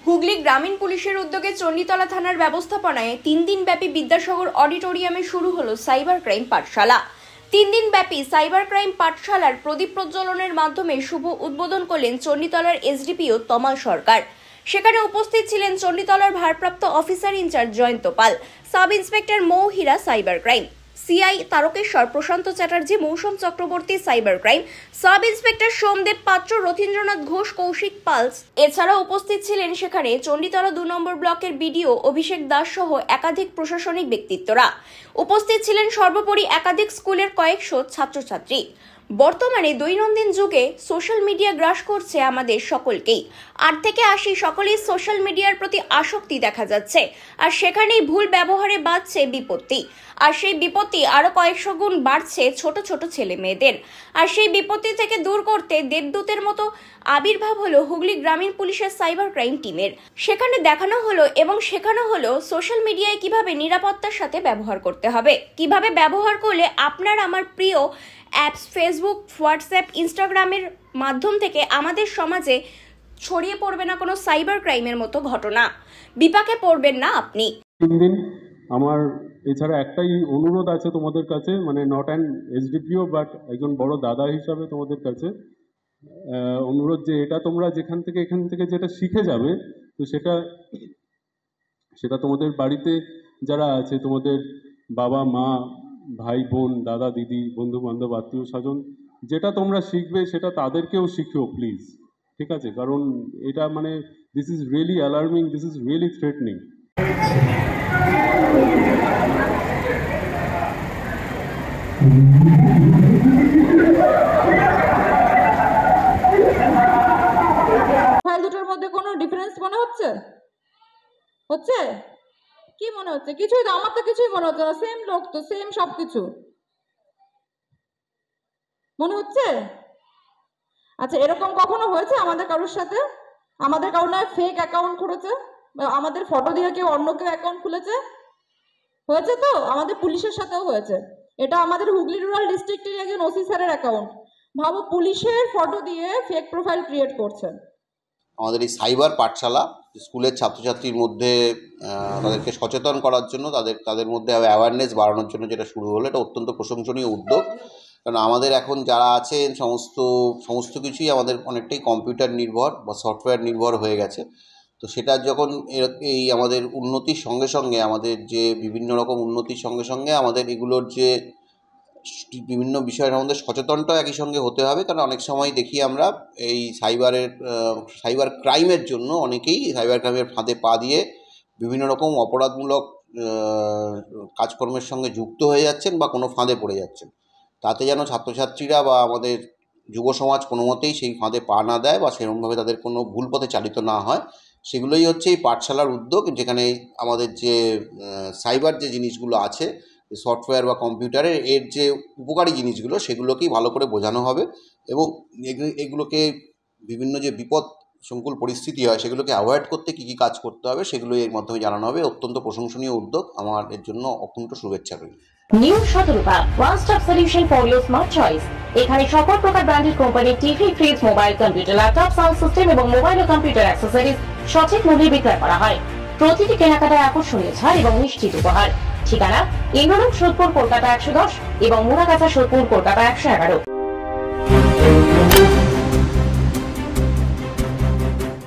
হুগলি গ্রামীণ পুলিশের উদ্যোগে চণ্ডীতলা থানার ব্যবস্থাপনায় 3 দিনব্যাপী বিদ্যাসাগর অডিটোরিয়ামে শুরু হলো সাইবার ক্রাইম পাঠশালা। 3 দিনব্যাপী সাইবার ক্রাইম পাঠশালার প্রদীপ প্রজ্বলনের মাধ্যমে শুভ উদ্বোধন করলেন চণ্ডীতলার এসডিপিও তমাল সরকার। সেখানে উপস্থিত ছিলেন চণ্ডীতলার ভারপ্রাপ্ত officer in charge Joyanta Pal, sub inspector Mouhira cyber crime, CI Tarakeswar Prashanta Chatterjee, Mousum Chakraborty cyber crime, sub inspector Somdev Patra, Rathindranath Ghosh, Kaushik pulse. এছাড়াও উপস্থিত ছিলেন সেখানে চণ্ডীতলা 2 নম্বর ব্লকের বিডিও অভিষেক দাস সহ একাধিক প্রশাসনিক ব্যক্তিত্বরা। উপস্থিত ছিলেন সর্বোপরি একাধিক স্কুলের কয়েকশো ছাত্রছাত্রী। বর্তমানে দৈনন্দিন যুগে সোশ্যাল মিডিয়া গ্রাস করছে আমাদের সকলকেই। 8 থেকে 80 সকলেই সোশ্যাল মিডিয়ার প্রতি আসক্তি দেখা যাচ্ছে, আর সেখানেই ভুল ব্যবহারে বাড়ছে বিপত্তি। আর সেই বিপত্তি আরো কয়েকশো গুণ বাড়ছে ছোট ছোট ছেলে মেয়েদের। আর সেই বিপত্তি থেকে দূর করতে দেবদূতের মতো আবির্ভাব হলো হুগলি গ্রামীণ পুলিশের সাইবার ক্রাইম টিমের। সেখানে দেখানো হলো এবং শেখানো হলো সোশ্যাল মিডিয়ায় কিভাবে নিরাপত্তার সাথে ব্যবহার করতে হবে, কিভাবে ব্যবহার করলে আপনার আমার প্রিয় অ্যাপস ফেসবুক, হোয়াটসঅ্যাপ, ইনস্টাগ্রামের মাধ্যম থেকে আমাদের সমাজে ছড়িয়ে পড়বে না কোনো সাইবার ক্রাইমের মতো ঘটনা, বিপাকে পড়বেন না আপনি। আমার এছাড়া একটাই অনুরোধ আছে তোমাদের কাছে, মানে নট অ্যান এসডিপিও বাট একজন বড় দাদা হিসাবে তোমাদের কাছে অনুরোধ যে এটা তোমরা এখান থেকে যেটা শিখে যাবে, তো সেটা তোমাদের বাড়িতে যারা আছে, তোমাদের বাবা মা, ভাই বোন, দাদা দিদি, বন্ধু বান্ধব, আত্মীয় স্বজন, যেটা তোমরা শিখবে সেটা তাদেরকেও শিখিও প্লিজ, ঠিক আছে? কারণ এটা মানে this is really alarming, this is really threatening. দুটোর মধ্যে কোনো ডিফারেন্স মনে হচ্ছে? কি মনে হচ্ছে? কিছুই তো, আমার তো কিছুই মনে হচ্ছে না। সেম লোক তো, সেম সবকিছু মনে হচ্ছে। আচ্ছা, এরকম কখনো হয়েছে আমাদের কারোর সাথে? আমাদের কারোর নয় ফেক অ্যাকাউন্ট খুলেছে, আমাদের ফটো দিয়ে কেউ অন্য কেউ অ্যাকাউন্ট খুলেছে, হয়েছে তো? আমাদের পুলিশের সাথেও হয়েছে। এটা আমাদের হুগলি রুরাল ডিস্ট্রিক্টের একজন ওসি স্যারের অ্যাকাউন্ট। ভাবো, পুলিশের ফটো দিয়ে ফেক প্রোফাইল ক্রিয়েট করছে। আমাদের এই সাইবার পাঠশালা স্কুলের ছাত্রছাত্রীর মধ্যে তাদেরকে সচেতন করার জন্য, তাদের মধ্যে অ্যাওয়ারনেস বাড়ানোর জন্য যেটা শুরু হলো, এটা অত্যন্ত প্রশংসনীয় উদ্যোগ। কারণ আমাদের এখন যারা আছেন সমস্ত কিছুই আমাদের অনেকটাই কম্পিউটার নির্ভর বা সফটওয়্যার নির্ভর হয়ে গেছে। তো সেটা যখন এই আমাদের উন্নতির সঙ্গে সঙ্গে, আমাদের যে বিভিন্ন রকম উন্নতির সঙ্গে সঙ্গে আমাদের এগুলোর যে বিভিন্ন বিষয়ের মধ্যে সচেতনটাও একই সঙ্গে হতে হবে। কারণ অনেক সময় দেখি আমরা এই সাইবার ক্রাইমের জন্য অনেকেই সাইবার ক্রাইমের ফাঁদে পা দিয়ে বিভিন্ন রকম অপরাধমূলক কাজকর্মের সঙ্গে যুক্ত হয়ে যাচ্ছেন বা কোনো ফাঁদে পড়ে যাচ্ছেন। তাতে যেন ছাত্রছাত্রীরা বা আমাদের যুব সমাজ কোনো মতেই সেই ফাঁদে পা না দেয় বা সেরকমভাবে তাদের কোনো ভুল পথে চালিত না হয়, সেগুলোই হচ্ছে এই পাঠশালার উদ্যোগ। যেখানে আমাদের যে সাইবার যে জিনিসগুলো আছে, সফটওয়্যার বা কম্পিউটারের এর যে উপকারী জিনিসগুলো, সেগুলোকেই ভালো করে বোঝানো হবে এবং এগুলোকে বিভিন্ন যে বিপদ সংকুল পরিস্থিতি হয় সেগুলোকে অ্যাভয়েড করতে কী কী কাজ করতে হবে সেগুলোই এর মাধ্যমে জানানো হবে। অত্যন্ত প্রশংসনীয় উদ্যোগ, আমার এর জন্য অকুণ্ঠ শুভেচ্ছা রইল। New Shatarupa, one stop solution for your smart choice. এখানে সকল প্রকার ব্র্যান্ডেড কোম্পানির TV, fridge, mobile, computer, laptop, sound system এবং মোবাইল ও কম্পিউটার অ্যাক্সেসরিজ সঠিক মূল্যে বিক্রয় করা হয়। প্রতিটি কেনাকাটায় আকর্ষণীয় ছাড় এবং নিশ্চিত উপহার। ঠিকানা: ইন্দ্রলোক, সোদপুর, কলকাতা 110 এবং মুরাগাছা, সোদপুর, কলকাতা 111।